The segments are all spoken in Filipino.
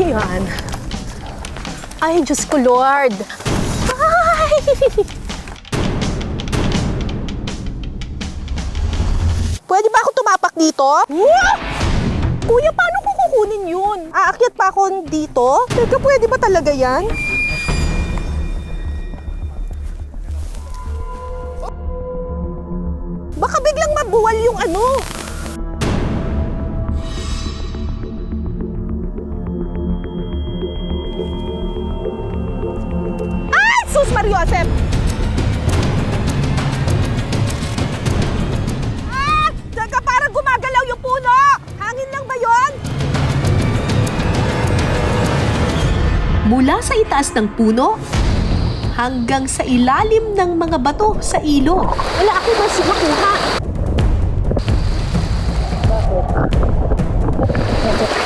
Yan. Ay, Diyos ko, Lord. Ay! Pwede ba ako tumapak dito? Kuya, paano ko kukunin yun? Aakyat pa ako dito? Teka, pwede ba talaga yan? Baka biglang mabuwal yung ano. Ay! Sus Mariosep! Ah! Teka, parang gumagalaw yung puno! Hangin lang ba yun? Mula sa itaas ng puno hanggang sa ilalim ng mga bato sa ilog. Wala ako mas makuha.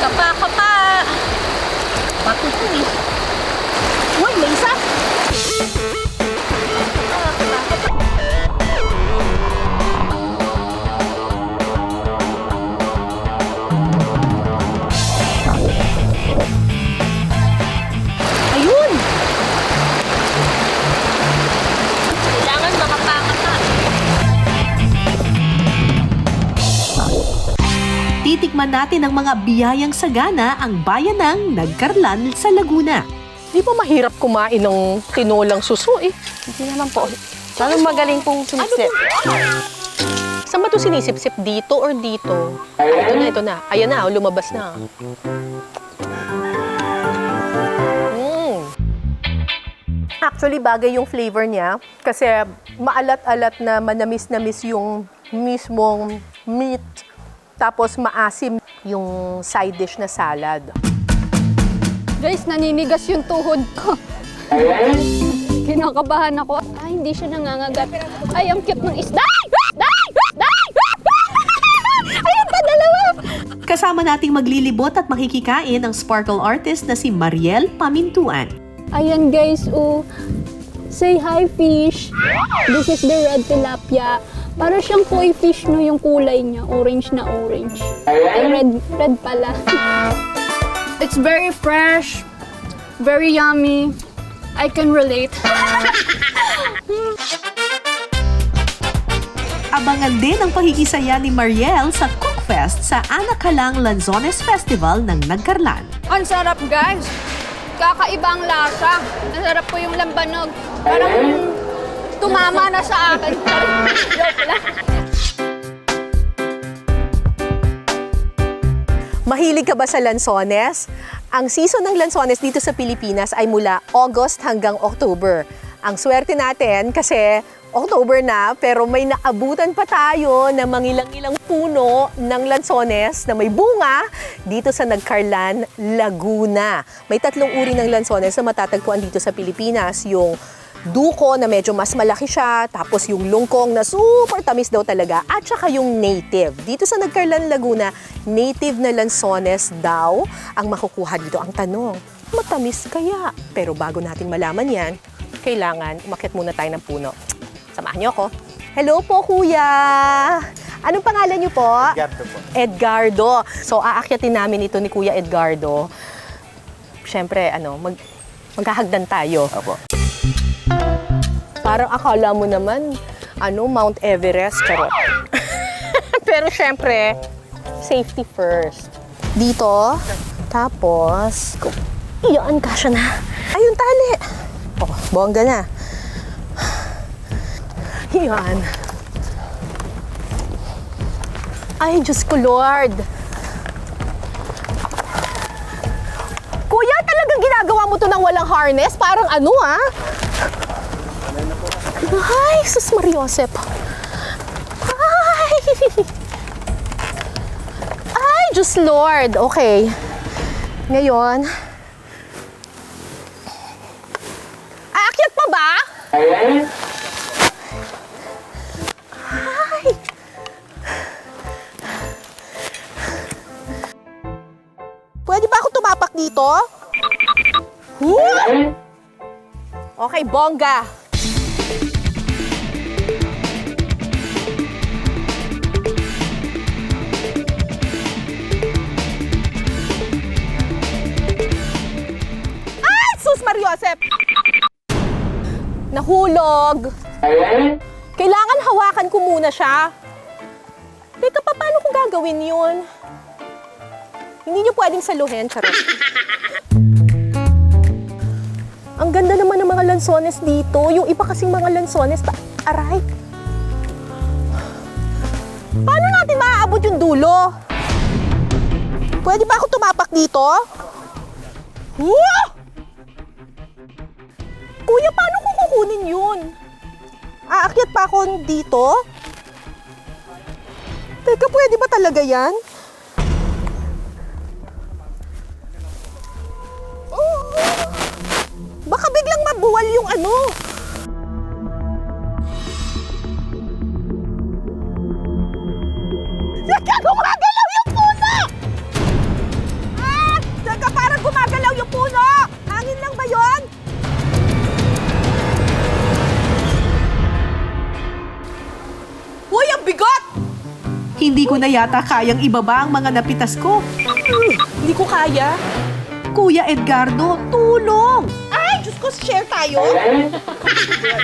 Kapa! Matutuwi. Uy, may isa! Ayun! Kailangan makapakata. Titikman natin ang mga biyayang sagana ang bayan ng Nagkarlan sa Laguna. Di ba mahirap kumain ng tinolang suso eh? Hindi naman po. Parang magaling pong sumisip. Saan ba ito sinisip-sip? Dito or dito? Ito na. Ayan na, lumabas na. Actually, bagay yung flavor niya kasi maalat-alat na manamis-namis yung mismong meat. Tapos maasim yung side dish na salad. Guys, naninigas yung tuhod ko. Kinakabahan ako. Ay, hindi siya nangangagat. Ay, ang cute ng isda. Ayan pa, dalawa! Kasama nating maglilibot at makikikain ang sparkle artist na si Mariel Pamintuan. Ayan guys, oh. Say hi, fish. This is the red tilapia. Para siyang koi fish, no, yung kulay niya. Orange na orange. Ay, red pala. It's very fresh, very yummy. I can relate. Abangan din ang pagkikisaya ni Mariel sa Cookfest sa Anacalang Lanzones Festival ng Nagkarlan. Ang sarap, guys. Kakaibang lasa. Ang sarap po yung lambanog. Parang tumama na sa akin. Joke lang. Mahilig ka ba sa lansones? Ang season ng lansones dito sa Pilipinas ay mula August hanggang October. Ang swerte natin kasi October na pero may naabutan pa tayo na mangilang-ilang puno ng lansones na may bunga dito sa Nagkarlan, Laguna. May 3 uri ng lansones na matatagpuan dito sa Pilipinas. Yung duko na medyo mas malaki siya, tapos yung lungkong na super tamis daw talaga, at saka yung native. Dito sa Nagkarlan, Laguna, native na lansones daw ang makukuha dito. Ang tanong, matamis kaya? Pero bago natin malaman yan, kailangan umakyat muna tayo ng puno. Samahan niyo ako. Hello po, kuya! Anong pangalan niyo po? Edgardo po. Edgardo. So, aakyatin namin ito ni Kuya Edgardo. Siyempre, maghahagdan tayo. Opo. Parang akala mo naman, Mount Everest, charot. Pero syempre, safety first. Dito, tapos, iyan ka siya na. Ayun, tali. Oh, bongga na. Yan. Ay, Diyos ko, Lord. Kuya, talagang ginagawa mo to ng walang harness? Parang Ay, sus Mariosep. Ay! Ay, Diyos Lord. Okay. Ngayon. Aakyat pa ba? Ay! Pwede ba ako tumapak dito? Okay, bongga. nahulog. Kailangan hawakan ko muna siya. Teka, paano ko gagawin yun? Hindi niyo pwedeng saluhin, charot. Ang ganda naman ng mga lansones dito. Yung iba kasing mga lansones, aray. Paano natin maaabot yung dulo? Pwede ba ako tumapak dito? Huh? Kuya, paano ko kukunin yun? Aakyat pa ako dito? Teka, pwede ba talaga yan? Baka biglang mabuwal yung ano. Teka, gumagalaw yung puno! Teka, parang gumagalaw yung puno! Hangin lang ba yun? Uy, ang bigot! Hindi ko na yata kayang ibaba ang mga napitas ko. Hindi ko kaya. Kuya Edgardo, tulong! Ay, Diyos ko, share tayo.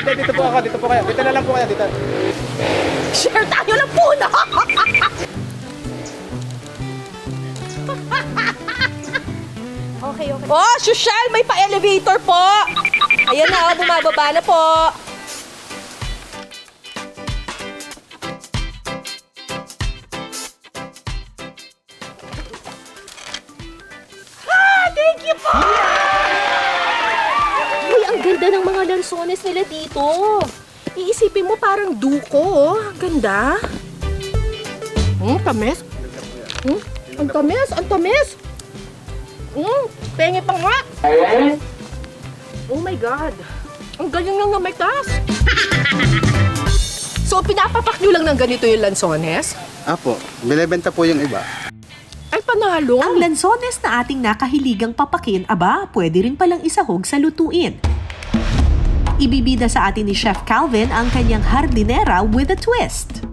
Dito po ako, dito po kayo. Dito na lang po kayo, dito. Share tayo ng puno! Okay. Oh, Sushal, may pa-elevator po! Ayan na, bumababa na po. Thank you po! Uy, ang ganda ng mga lansones nila dito. Iisipin mo parang duko, oh. Ang ganda. Tamis. Ang tamis, ang tamis. Pengi pa nga. Oh my God. Ang galing lang na may tas. So, pinapapak nyo lang ng ganito yung lansones? Apo, binibenta po yung iba. Ay, panalo. Ang lansones na ating nakahiligang papakin, aba, pwede rin palang isahog sa lutuin. Ibibida sa atin ni Chef Calvin ang kanyang hardinera with a twist.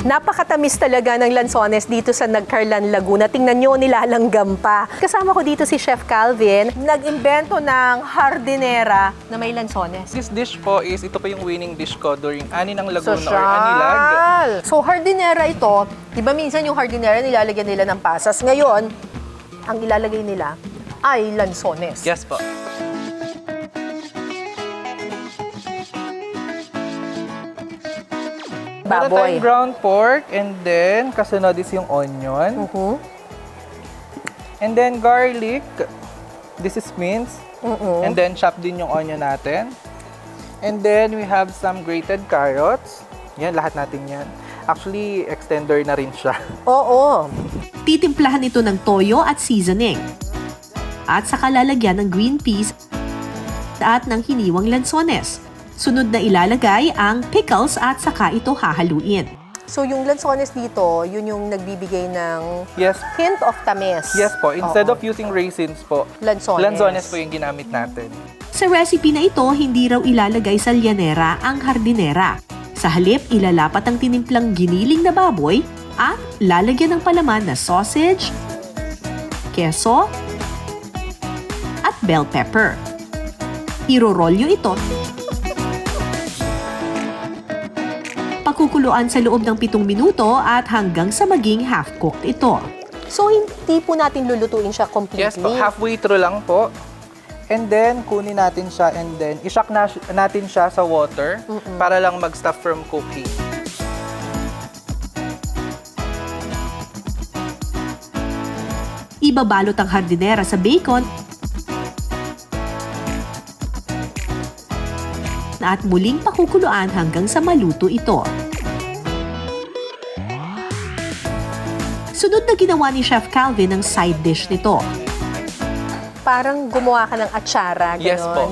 Napakatamis talaga ng lansones dito sa Nagcarlan, Laguna. Tingnan nyo, nilalanggam pa. Kasama ko dito si Chef Calvin, nag-imbento ng hardinera na may lansones. This dish po is, ito po yung winning dish ko during Ani ng Laguna or Anilag. So, hardinera ito, di ba minsan yung hardinera nilalagyan nila ng pasas? Ngayon, ang ilalagay nila ay lansones. Yes po. Meron Baboy. tayong ground pork and then kasunod is yung onion. And then garlic. This is minced. And then chop din yung onion natin. And then we have some grated carrots. Yan, lahat natin yan. Actually, extender na rin siya. Oo. Titimplahan ito ng toyo at seasoning. At saka lalagyan ng green peas at ng hiniwang lansones. Sunod na ilalagay ang pickles at saka ito hahaluin. So, yung lansones dito, yun yung nagbibigay ng Yes. hint of tamis. Yes po. Instead Oo. of using raisins po, Lansones. lansones po yung ginamit natin. Sa recipe na ito, hindi raw ilalagay sa llanera ang hardinera. Sa halip, ilalapat ang tinimplang giniling na baboy at lalagyan ng palaman na sausage, keso, at bell pepper. Irorolyo ito. Pakukuluan sa loob ng 7 minuto at hanggang sa maging half-cooked ito. So, hindi po natin lulutuin siya completely. Yes po, halfway through lang po. And then, kunin natin siya and then i-shock natin siya sa water para lang mag-stop from cooking. Ibabalot ang hardinera sa bacon at muling pakukuluan hanggang sa maluto ito. Sunod na ginawa ni Chef Calvin ang side dish nito. Parang gumawa ka ng atsara, gano'n. Yes po.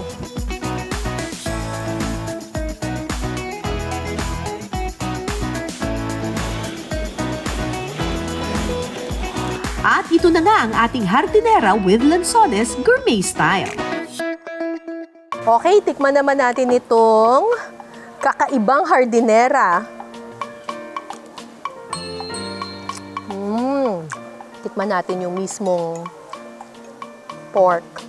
At ito na nga ang ating hardinera with lansones gourmet style. Okay, tikman naman natin itong kakaibang hardinera. Tikman natin yung mismong pork.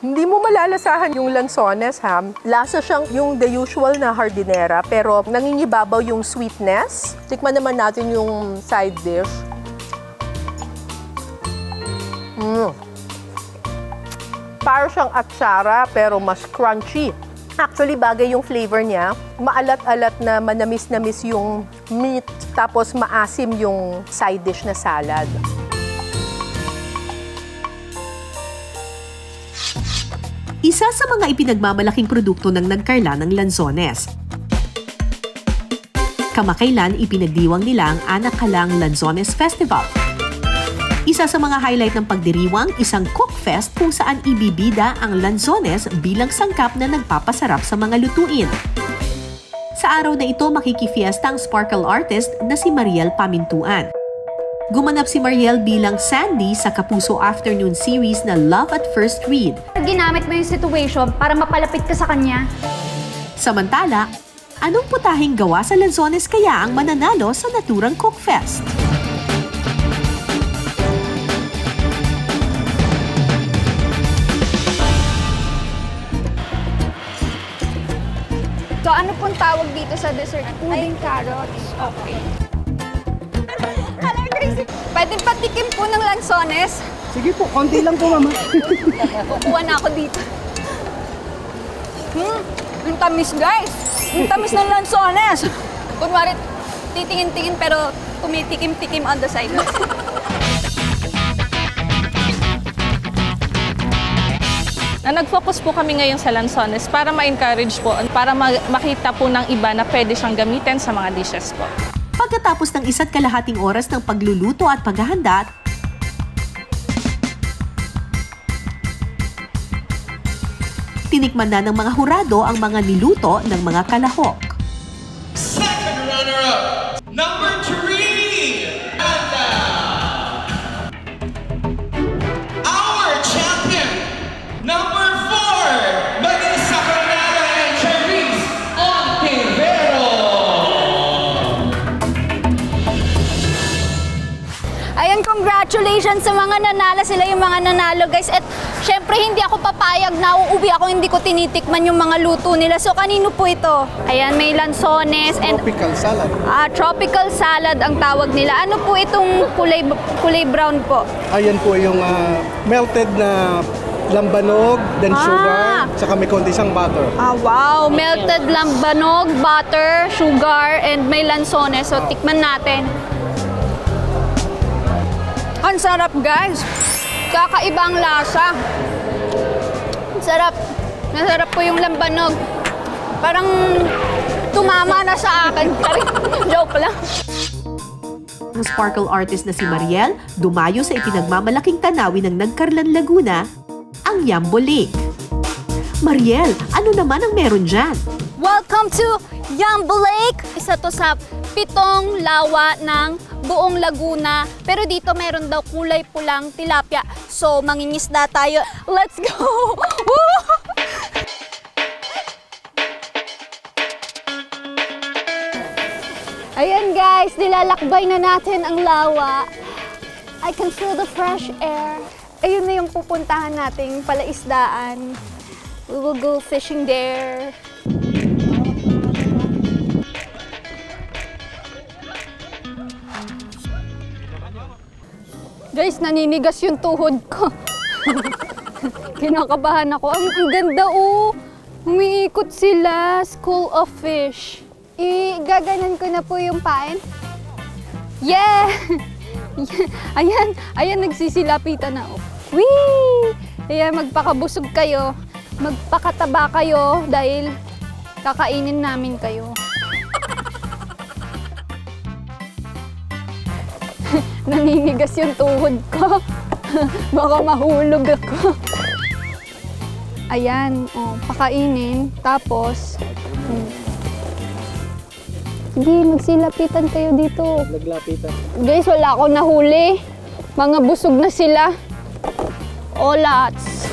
Hindi mo malalasahan yung lansones, ha? Lasa siyang yung the usual na hardinera, pero nangingibabaw yung sweetness. Tikman naman natin yung side dish. Para siyang atsara, pero mas crunchy. Actually, bagay yung flavor niya. Maalat-alat na manamis-namis yung meat, tapos maasim yung side dish na salad. Isa sa mga ipinagmamalaking produkto ng nagkarla ng lanzones. Kamakailan ipinagdiwang nila ang Anak Kalang Lanzones Festival. Isa sa mga highlight ng pagdiriwang, isang cook fest kung saan ibibida ang lanzones bilang sangkap na nagpapasarap sa mga lutuin. Sa araw na ito, makikifiesta ang sparkle artist na si Mariel Pamintuan. Gumanap si Mariel bilang Sandy sa Kapuso Afternoon series na Love at First Read. Ginamit mo yung situation para mapalapit ka sa kanya. Samantala, anong putahing gawa sa lanzones kaya ang mananalo sa naturang cook fest? So ano pong tawag dito sa dessert? Pudding carrots. Okay. Pwede patikim po ng lansones? Sige po, konti lang po, mama. Kukuha na ako dito. Ang tamis, guys. Ang tamis ng lansones. Kunwari, titingin-tingin pero tumitikim-tikim on the side. Nag-focus po kami ngayon sa lansones para ma-encourage po, para makita po ng iba na pwede siyang gamitin sa mga dishes po. Pagkatapos ng 1.5 oras ng pagluluto at paghahanda, tinikman na ng mga hurado ang mga niluto ng mga kalahok. Second runner-up, number 3, Amanda. Our champion, number 4, Vanessa Coronado and Charisse Ontivero. Ayan, congratulations sa mga nanalo. Sila yung mga nanalo, guys. At syempre, hindi ako papayag na uuwi ako, hindi ko tinitikman yung mga luto nila. So, kanino po ito? Ayan, may lansones and Tropical salad. tropical salad ang tawag nila. Ano po itong kulay brown po? Ayan po yung melted na lambanog, then sugar, saka may konti siyang butter. Wow! Melted lambanog, butter, sugar, and may lansones. So, tikman natin. Ang sarap, guys! Kakaibang lasa. Ang sarap. Nasarap po yung lambanog. Parang tumama na sa akin. Joke lang. Ang sparkle artist na si Mariel dumayo sa ipinagmamalaking tanawin ng Nagkarlan, Laguna, ang Yambo Lake. Mariel, ano naman ang meron dyan? Welcome to Yambo Lake! Isa to sa 7 lawa ng buong Laguna. Pero dito meron daw kulay pulang tilapia. So, mangingisda tayo. Let's go! Woo! Ayan guys, nilalakbay na natin ang lawa. I can feel the fresh air. Ayun na yung pupuntahan nating palaisdaan. We will go fishing there. Guys, naninigas yung tuhod ko. Kinakabahan ako. Ang ganda oh. Umiikot sila. School of Fish. Gaganan ko na po yung pain. Yeah! Ayan, nagsisilapitan na. Whee! Ayan, magpakabusog kayo. Magpakataba kayo dahil kakainin namin kayo. Naninigas yung tuhod ko. Baka mahulog ako. Ayan, pakainin. Tapos, sige, magsilapitan kayo dito. Naglapitan. Guys, wala akong nahuli. Mga busog na sila. Olats.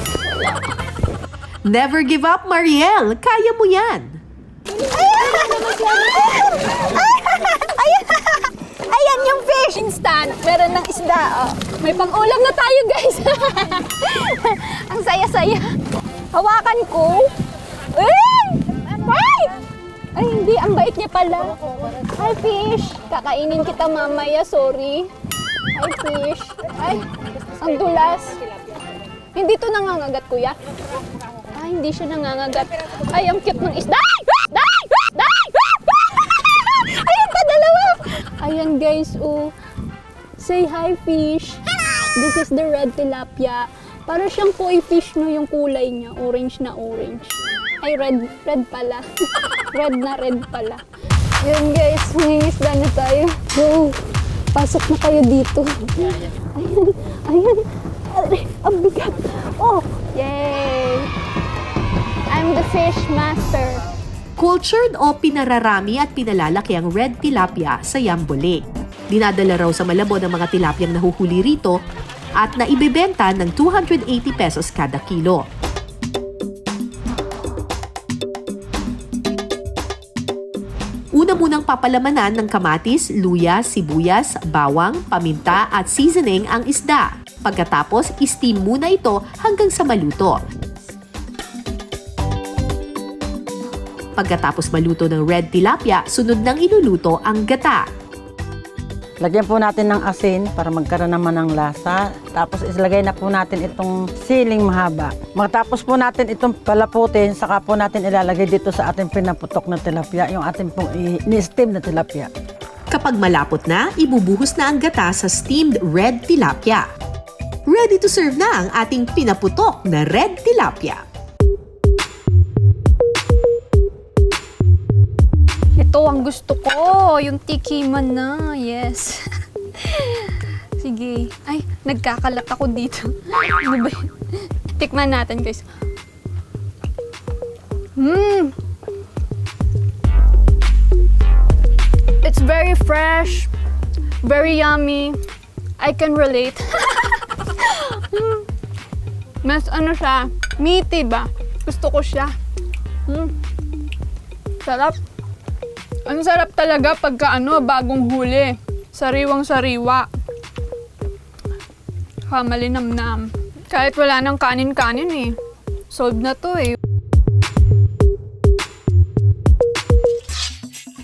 Never give up, Mariel! Kaya mo yan! Ayan yung fish! Instant. Meron Ulan ng isda. Oh. May pang-ulam na tayo, guys. Ang saya-saya. Hawakan ko. Ay! Ay! Ay, hindi. Ang bait niya pala. Hi, fish. Kakainin kita mamaya. Sorry. Hi, fish. Ay, ang dulas. Hindi to nangangagat, kuya. Ay, hindi siya nangangagat. Ay, ang cute ng isda. Ay! Ay! Ay! Ayan pa, dalawa. Ayan, guys. Oh. Say hi, fish. This is the red tilapia. Para siyang koi fish, no, yung kulay niya. Orange na orange. Ay, red pala. red pala. Yun, guys. Mangingisda na tayo. Go. Pasok na kayo dito. Ayan. Ay, ang bigat. Oh, yay. I'm the fish master. Cultured o pinararami at pinalalaki ang red tilapia sa Yambo Lake. Dinadala raw sa Malabon ang mga tilapiyang nahuhuli rito at naibebenta ng 280 pesos kada kilo. Una munang papalamanan ng kamatis, luya, sibuyas, bawang, paminta at seasoning ang isda. Pagkatapos, steam muna ito hanggang sa maluto. Pagkatapos maluto ng red tilapia, sunod nang iluluto ang gata. Lagyan po natin ng asin para magkaroon naman ng lasa. Tapos islagay na po natin itong siling mahaba. Matapos po natin itong palaputin, saka po natin ilalagay dito sa ating pinaputok na tilapia, yung ating pong ni-steam na tilapia. Kapag malapot na, ibubuhos na ang gata sa steamed red tilapia. Ready to serve na ang ating pinaputok na red tilapia. Ito ang gusto ko, yung tikiman na, yes. Sige. Ay, nagkakalat ako dito. Ano ba yun? Tikman natin, guys. It's very fresh, very yummy. I can relate. Mas ano siya, meaty ba? Gusto ko siya. Sarap. Ang sarap talaga pagka bagong huli. Sariwang-sariwa. Malinamnam. Kahit wala nang kanin-kanin eh. Solve na to eh.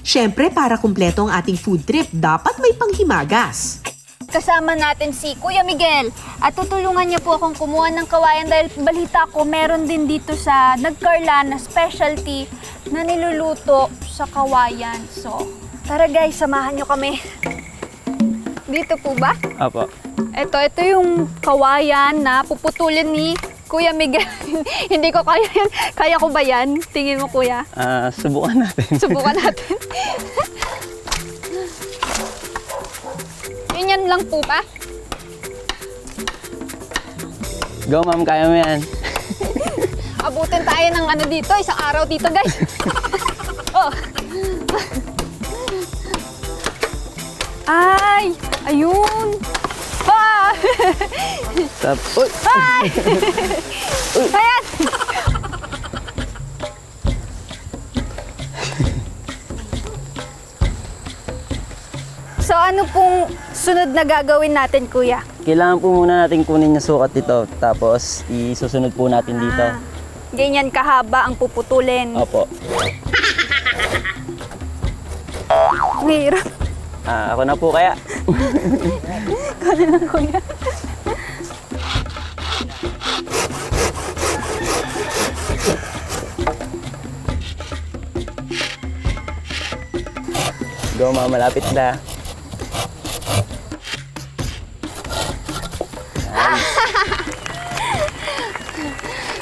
Siyempre, para kumpleto ang ating food trip, dapat may panghimagas. Kasama natin si Kuya Miguel at tutulungan niya po akong kumuha ng kawayan dahil balita ko meron din dito sa Nagcarlan na specialty na niluluto sa kawayan. So, tara guys, samahan niyo kami. Dito po ba? Apo. Ito yung kawayan na puputulin ni Kuya Miguel. Hindi ko kaya yan. Kaya ko ba yan? Tingin mo, Kuya? Subukan natin. Subukan natin. Yan lang po ba? Go, ma'am. Kaya mo yan. Abutin tayo ng dito. Isang araw dito, guys. Oh. Ay! Ayun! Ah! Uy! Ay! Ayan! So ano pong sunod na gagawin natin, Kuya? Kailangan po muna natin kunin yung sukat dito. Tapos, isusunod po natin dito. Ganyan kahaba ang puputulin. Opo. Mahirap. Ako na po kaya. Ikaw na lang, Kuya. Go, ma'am. Malapit na.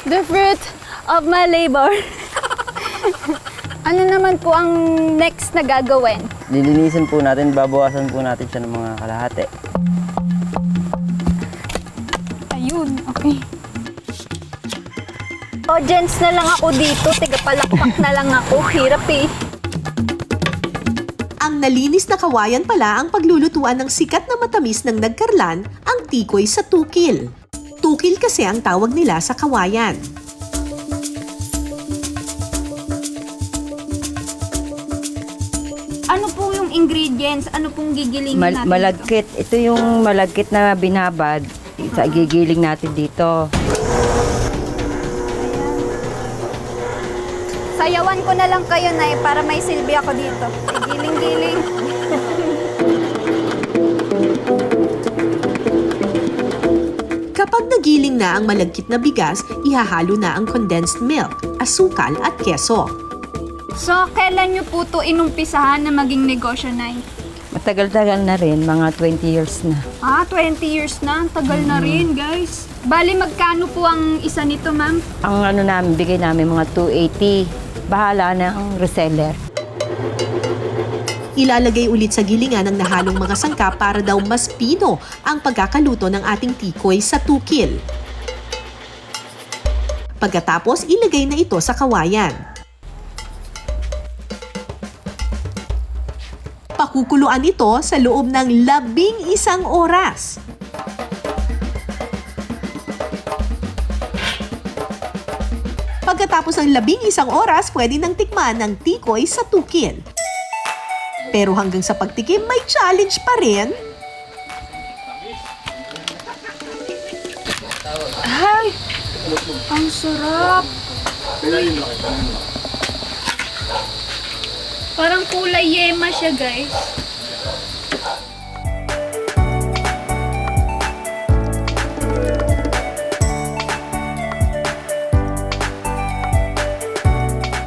The fruit of my labor. Ano naman po ang next na gagawin? Lilinisin po natin. Babawasan po natin siya ng mga kalahati. Ayun, okay. Audience na lang ako dito. Tigapalakpak na lang ako. Hirap eh. Ang nalinis na kawayan pala ang paglulutuan ng sikat na matamis ng Nagcarlan, ang tikoy sa tukil. Tukil kasi ang tawag nila sa kawayan. Ano po yung ingredient ingredients? Ano pong gigilingin natin? Malagkit. Ito yung malagkit na binabad. Sa gigiling natin dito. Sayawan ko na lang kayo, Nay, para may silbi ako dito. Giling-giling. Kapag nagiling na ang malagkit na bigas, ihahalo na ang condensed milk, asukal at keso. So, kailan nyo po ito inumpisahan na maging negosyo, Nay? Matagal-tagal na rin, mga 20 years na. 20 years na. Ang tagal na rin, guys. Bali, magkano po ang isa nito, ma'am? Ang namin, bigay namin mga 280. Bahala na ang reseller. Ilalagay ulit sa gilingan ang nahalong mga sangkap para daw mas pino ang pagkakaluto ng ating tikoy sa tukil. Pagkatapos, ilagay na ito sa kawayan. Pakukuluan ito sa loob ng 11 oras. Pagkatapos ng 11 oras, pwede nang tikman ng tikoy sa tukil. Pero hanggang sa pagtikim, may challenge pa rin. Ay! Ang sarap! Parang kulay yema siya, guys.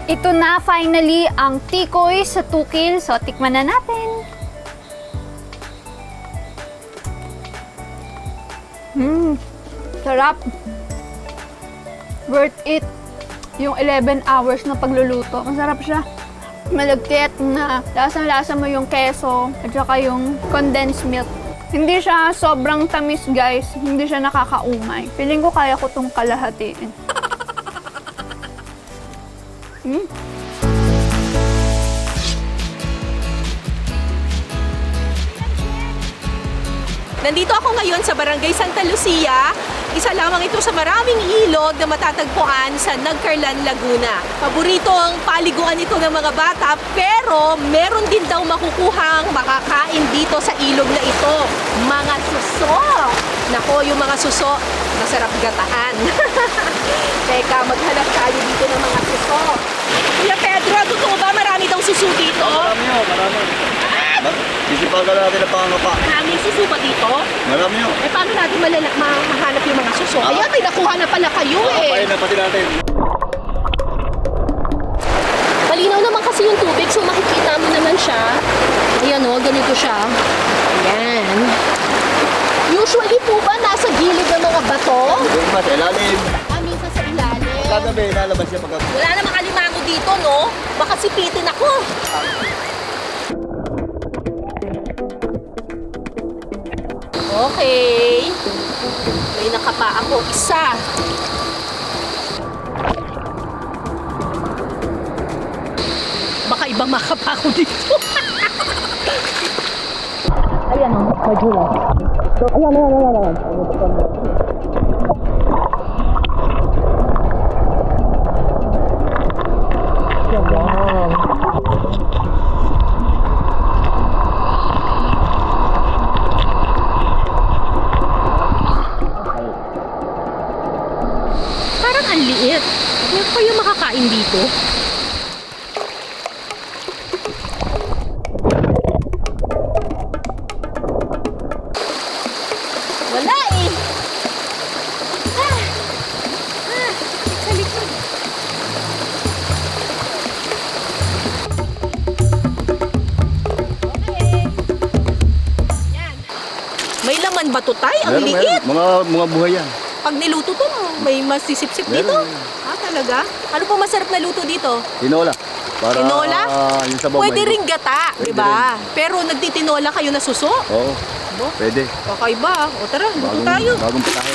Ito na, finally, ang tikoy sa tukil. So, tikman na natin. Sarap. Worth it. Yung 11 hours na pagluluto. Masarap siya. Malagkit na lasang-lasa mo yung keso at saka yung condensed milk. Hindi siya sobrang tamis, guys. Hindi siya nakakaumay. Feeling ko kaya ko itong kalahatiin. Nandito ako ngayon sa Barangay Santa Lucia. Isa lamang ito sa maraming ilog na matatagpuan sa Nagcarlan, Laguna. Paboritong paliguan ito ng mga bata, pero meron din daw makukuhang makakain dito sa ilog na ito. Mga suso! Nako, yung mga suso, masarap gataan. Teka, maghanap tayo dito ng mga suso. Kuya Pedro, totoo ba marami daw suso dito? Marami. Sisipagan natin ang pangangapa. Maraming suso ba dito? Marami yun. Eh, paano natin mahanap yung mga suso? Ayan, may nakuha na pala kayo eh. na pati natin. Malinaw naman kasi yung tubig, so makikita mo naman siya. Ayan o, ganito siya. Ayan. Usually po ba nasa gilid ng mga bato? Doon pa sa ilalim. Minsan sa ilalim. Kagabi, lalabas siya pagka... Wala namang alimango dito, no? Baka sipitin ako. Okay. May nakapa ako isa. Baka ibang makapa ako dito. Ayan o, majula. Ayan. Parang ang liit. Hindi ko yung makakain dito. Wala eh. Sa likod. Okay. Yan. May laman ba to, Tay? Ang liit. Mga buhay yan. Pag niluto to, may masisip-sip dito. Talaga? Ano po masarap na luto dito? Tinola. Para Tinola? yung sabaw Pwede may- ring gata, di Pwede ba? Pero nagtitinola kayo na suso? Oo. Pwede. Kakaiba. O tara, luto tayo. Bagong patahe.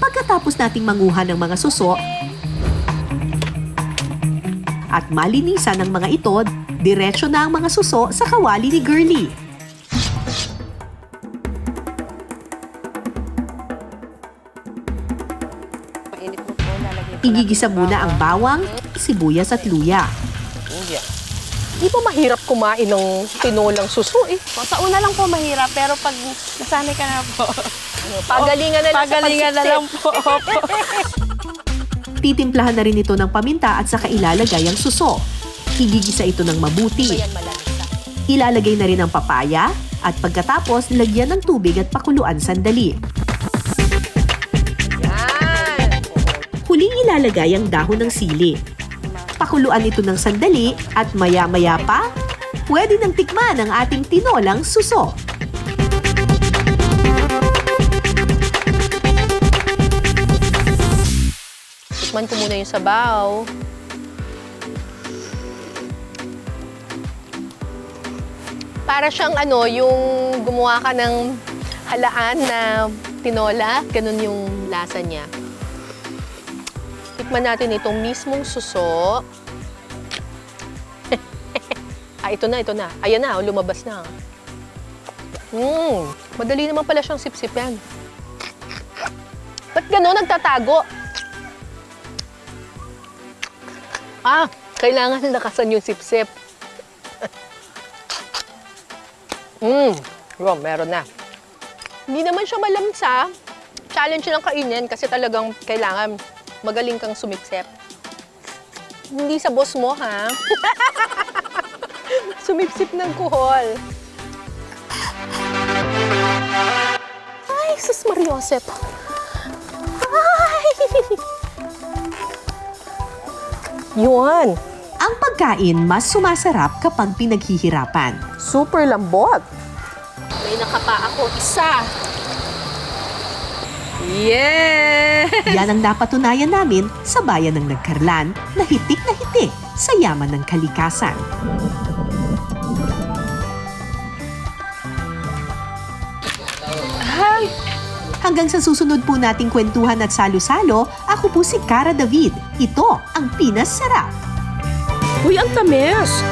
Pagkatapos nating manguha ng mga suso at malinisan ng mga ito, diretso na ang mga suso sa kawali ni Girlie. Igigisa muna ang bawang, sibuyas at luya. Di ba mahirap kumain ng tinolang suso eh? Sa una lang po mahirap, pero pag nasanay ka na po, Pagalingan na lang pagalingan na lang po. Titimplahan na rin ito ng paminta at saka ilalagay ang suso. Igigisa ito ng mabuti. Ilalagay na rin ang papaya at pagkatapos lagyan ng tubig at pakuluan sandali. Huling ilalagay ang dahon ng sili. Pakuluan ito ng sandali at maya-maya pa, pwede nang tikman ang ating tinolang suso. Tikman ko muna yung sabaw. Para siyang yung gumawa ka ng halaan na tinola, ganun yung lasa niya. Tikman natin itong mismong suso. Ito na. Ayan na, lumabas na. Madali naman pala siyang sipsipan. Ba't gano'n nagtatago? Kailangan lakasan yung sipsip. Meron na. Hindi naman siya malamsa. Challenge lang kainin kasi talagang kailangan magaling kang sumipsip. Hindi sa boss mo, ha? Sumipsip ng kuhol. Ay, sus Mariosep. Ay! Yun. Ang pagkain mas sumasarap kapag pinaghihirapan. Super lambot. May nakapa ako isa. Yeah! Yan ang napatunayan namin sa bayan ng Nagkarlan na hitik sa yaman ng kalikasan. Hanggang sa susunod po nating kwentuhan at salo-salo, ako po si Cara David. Ito ang Pinas Sarap. Uy, ang tamis!